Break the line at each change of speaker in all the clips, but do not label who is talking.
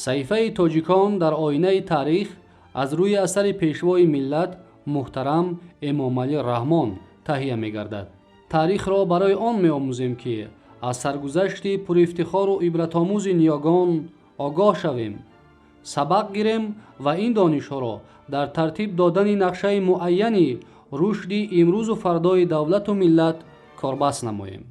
صحیفه تاجیکان در آینه تاریخ از روی اثر پیشوای ملت محترم امام علی رحمان تهیه می گردد. تاریخ را برای آن می آموزیم که از سرگذشت پر افتخار و عبرت آموز نیاگان آگاه شویم، سبق گیریم و این دانش ها را در ترتیب دادن نقشه معینی رشد امروز و فردای دولت و ملت کاربست نماییم.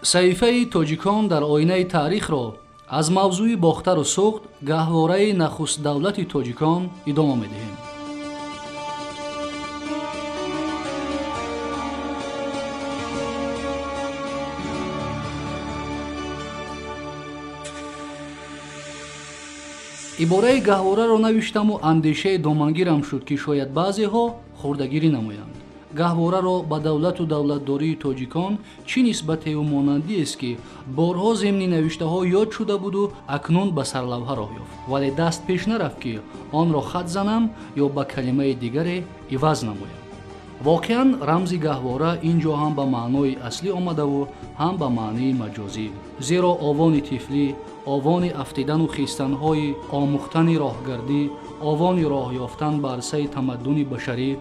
صحیفه تاجیکان در آینه تاریخ را از موضوع باختر و سوخت گهواره نخست دولت تاجیکان ادامه می‌دهیم. ибораи гаҳвораро навиштаму андешаи домангирам шуд ки шояд баъзеҳо хурдагирӣ намоянд. гаҳвораро ба давлату давлатдории тоҷикон чӣ нисбатеу монандиест ки борҳо зимни навиштаҳо ёд шуда буду акнун ба сарлавҳа роҳ ёфт, вале даст пеш нарафт ки онро хат занам ё ба калимаи дигаре иваз намоям. воқеан рамзи гаҳвора ин ҷо ҳам ба маънои аслӣ омадаву ҳам ба маънии маҷозӣ, зеро овони тифлӣ, овони афтидану хистанҳои омӯхтани роҳгардӣ, овони роҳ ёфтан ба арсаи тамаддуни башарӣ,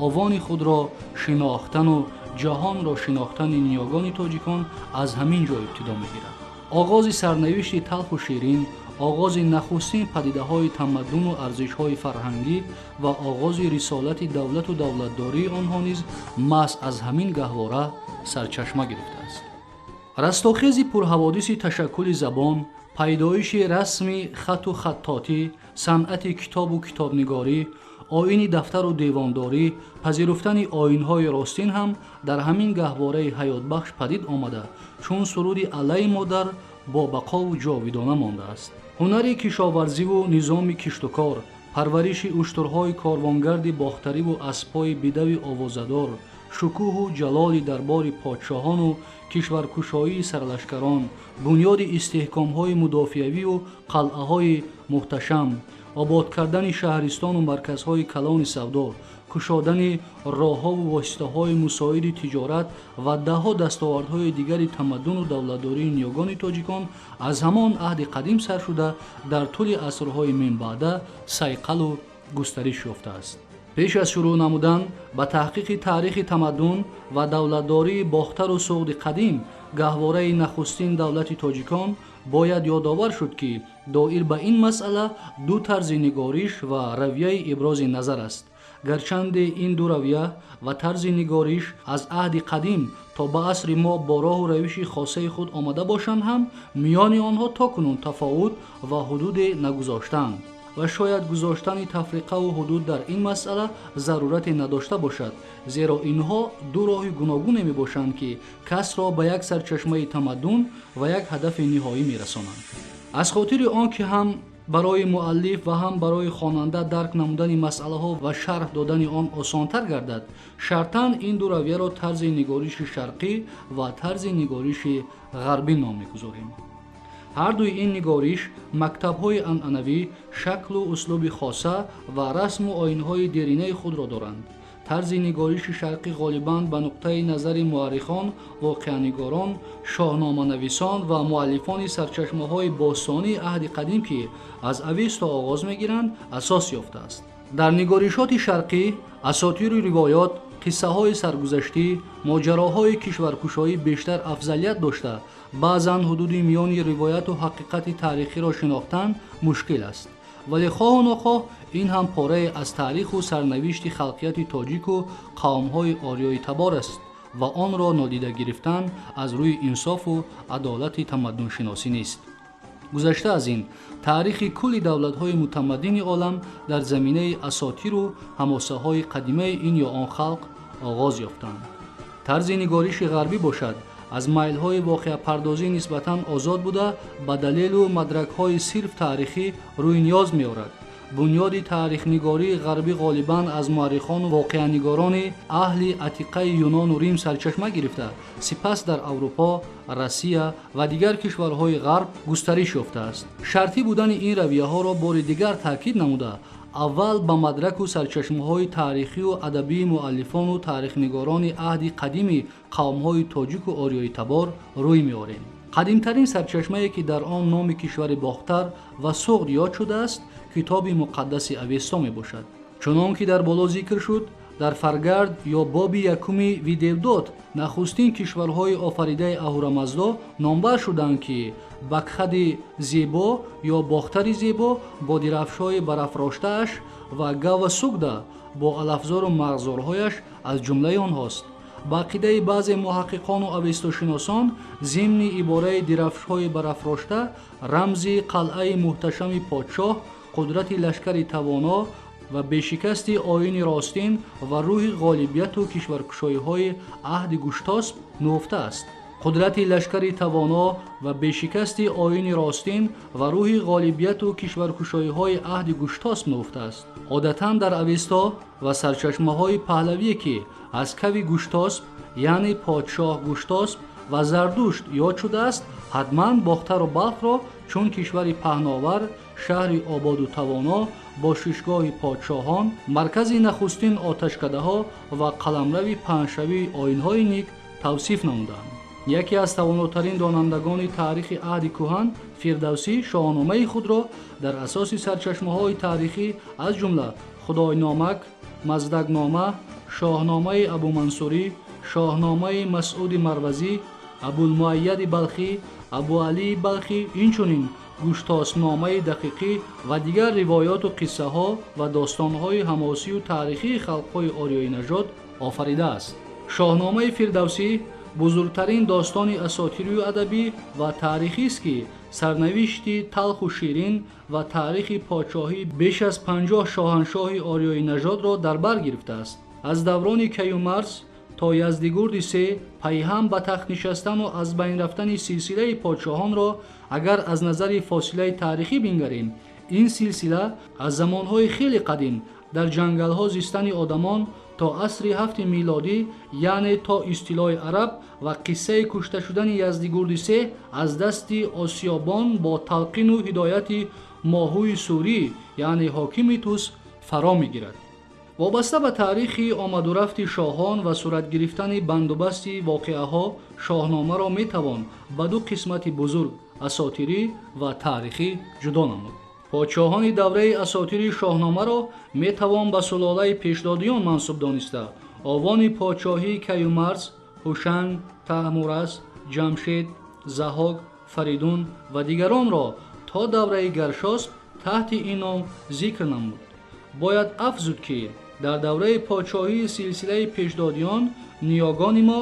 овони худро шинохтану ҷаҳонро шинохтани ниёгони тоҷикон аз ҳамин ҷо ибтидо мегирад. оғози сарнавишти талху ширин, оғози нахустин падидаҳои тамаддуну арзишҳои фарҳангӣ ва оғози рисолати давлату давлатдории онҳо низ маҳз аз ҳамин гаҳвора сарчашма гирифтааст. растохези пурҳаводиси ташаккули забон, пайдоиши расми хату хаттотӣ, санъати китобу китобнигорӣ, оини дафтару девондорӣ, пазируфтани оинҳои ростин ҳам дар ҳамин гаҳвораи ҳаётбахш падид омада, чун суруди алайи модар бо бақову ҷовидона мондааст. ҳунари кишоварзиву низоми киштукор, парвариши уштурҳои корвонгарди бохтариву аспҳои бидави овозадор, шукӯҳу ҷалоли дарбори подшоҳону кишваркушоии сарлашкарон, бунёди истеҳкомҳои мудофиавию қалъаҳои муҳташам, обод кардани шаҳристону марказҳои калони савдо, кушодани роҳҳову воситаҳои мусоиди тиҷорат ва даҳҳо дастовардҳои дигари тамаддуну давлатдории ниёгони тоҷикон аз ҳамон аҳди қадим сар шуда дар тӯли асрҳои минбаъда сайқалу густариш ёфтааст. пеш аз шурӯъ намудан ба таҳқиқи таърихи тамаддун ва давлатдории бохтару суғди қадим гаҳвораи нахустин давлати тоҷикон бояд ёдовар шуд ки доир ба ин масъала ду тарзи нигориш ва равияи ибрози назар аст. гарчанде ин ду равия ва тарзи нигориш аз аҳди қадим то ба асри мо бо роҳу равиши хосаи худ омада бошанд ҳам миёни онҳо то кунун тафовут ва ҳудуде нагузоштаанд ва шояд гузоштани тафриқаву ҳудуд дар ин масъала зарурате надошта бошад, зеро инҳо ду роҳи гуногуне мебошанд ки касро ба як сарчашмаи тамаддун ва як ҳадафи ниҳоӣ мерасонанд. аз хотири он ки ҳам барои муаллиф ва ҳам барои хонанда дарк намудани масъалаҳо ва шарҳ додани он осонтар гардад, шартан ин ду равияро тарзи нигориши шарқӣ ва тарзи нигориши ғарбӣ ном мегузорем. ҳардуи ин нигориш мактабҳои анъанавӣ, шаклу услуби хоса ва расму оинҳои деринаи худро доранд. тарзи нигориши шарқӣ ғолибан ба нуқтаи назари муаррихон, воқеанигорон, шоҳноманависон ва муаллифони сарчашмаҳои бостонии аҳди қадим ки аз ависто оғоз мегиранд асос ёфтааст. дар нигоришоти шарқӣ асотиру ривоёт, қиссаҳои саргузаштӣ, моҷароҳои кишваркушоӣ бештар афзалият дошта, баъзан ҳудуди миёни ривояту ҳақиқати таърихиро шинохтан мушкил аст. вале хоҳу нохоҳ ин ҳам порае аз таъриху сарнавишти халқияти тоҷику қавмҳои орёи табор аст ва онро нодида гирифтан аз рӯи инсофу адолати тамаддуншиносӣ нест. гузашта аз ин, таърихи кулли давлатҳои мутамаддини олам дар заминаи асотиру ҳамосаҳои қадимаи ин ё он халқ оғоз ёфтанд. тарзи нигориши ғарбӣ бошад, аз майлҳои воқеапардозӣ нисбатан озод буда ба далелу мадракҳои сирф таърихӣ рӯйниёз меорад. бунёди таърихнигории ғарбӣ ғолибан аз муаррихону воқеанигорони аҳли атиқаи юнону рим сарчашма гирифта, сипас дар аврупо, россия ва дигар кишварҳои ғарб густариш ёфтааст. шартӣ будани ин равияҳоро бори дигар таъкид намуда, аввал ба мадраку сарчашмаҳои таърихию адабии муаллифону таърихнигорони аҳди қадими қавмҳои тоҷику ориёитабор рӯй меорем. қадимтарин сарчашмае ки дар он номи кишвари бохтар ва суғд ёд шудааст китоби муқаддаси авесто мебошад. чунон ки дар боло зикр шуд, дар фаргард ё боби якуми видевдод нахустин кишварҳои офаридаи аҳурамаздо номбар шуданд ки бакхади зебо ё бохтари зебо бо дирафшҳои барафроштааш ва гава сугда бо алафзору мағзорҳояш аз ҷумлаи онҳост. ба ақидаи баъзе муҳаққиқону авестошиносон зимни ибораи дирафшҳои барафрошта рамзи қалъаи муҳташами подшоҳ, қудрати лашкари тавоно ва бешикасти оини ростин ва рӯҳи ғолибияту кишваркушоиҳои аҳди гуштосп нуфта аст. қудрати лашкари тавоно ва бешикасти оини ростин ва рӯҳи ғолибияту кишваркушоиҳои аҳди гуштосп нуфта аст. одатан дар авесто ва сарчашмаҳои паҳлавие ки аз кави гуштосп, яъне подшоҳ гуштосп ва зардушт ёд шудааст, ҳатман бохтару балхро чун кишвари паҳновар, шаҳри ободу тавоно бо шишгоҳи подшоҳон, маркази нахустин оташкадаҳо ва қаламрави панҷшавии оинҳои ник тавсиф намуданд. яке аз тавонотарин донандагони таърихи аҳди кӯҳан, фирдавсӣ, шоҳномаи худро дар асоси сарчашмаҳои таърихӣ аз ҷумла худойномак, маздакнома, шоҳномаи абумансурӣ, шоҳномаи масъуди марвазӣ, абулмуайяди балхӣ, абуалии балхӣ, инчунин гуштосбномаи дақиқӣ ва дигар ривоёту қиссаҳо ва достонҳои ҳамосию таърихии халқҳои ориёинажод офаридааст. шоҳномаи фирдавсӣ бузургтарин достони асотирию адабӣ ва таърихист ки сарнавишти талху ширин ва таърихи подшоҳии беш аз 50 шоҳаншоҳи ориёинажодро дар бар гирифтааст. аз даврони каюмарс то яздигурди се пайҳам ба тахт нишастану аз байн рафтани силсилаи подшоҳонро агар аз назари фосилаи таърихӣ бингарем, ин силсила аз замонҳои хеле қадим дар ҷангалҳо зистани одамон то асри 7 милодӣ, яъне то истилои араб ва қиссаи кушта шудани яздигурди се аз дасти осиёбон бо талқину ҳидояти моҳӯи сурӣ, яъне ҳокими тус фаро мегирад. вобаста ба таърихи омадурафти шоҳон ва сурат гирифтани бандубасти воқеаҳо, шоҳномаро метавон ба ду қисмати бузург асотирӣ ва таърихӣ ҷудо намуд. подшоҳони давраи асотири шоҳномаро метавон ба сулолаи пешдодиён мансуб дониста. овони подшоҳии каюмарс, ҳушанг, таҳмураз, ҷамшед, заҳок, фаридун ва дигаронро то давраи гаршосп таҳти ин ном зикр намуд. бояд афзуд ки дар давраи подшоҳии силсилаи пешдодиён ниёгони мо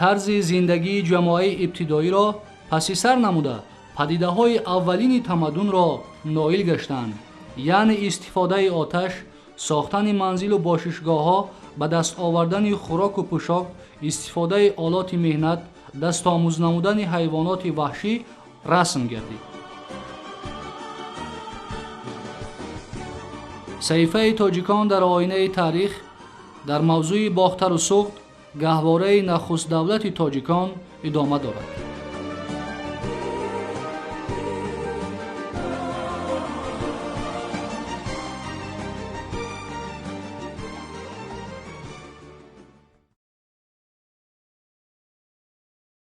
тарзи зиндагии ҷамоаи ибтидоиро пасисар намуда падидаҳои аввалини тамаддунро ноил гаштанд, яъне истифодаи оташ, сохтани манзилу бошишгоҳҳо, ба даст овардани хӯроку пӯшок, истифодаи олоти меҳнат, дастомӯз намудани ҳайвоноти ваҳшӣ расм гардид. саҳифаи тоҷикон дар оинаи таърих дар мавзӯи бохтару суғд, гаҳвораи нахуст давлати тоҷикон идома дорад.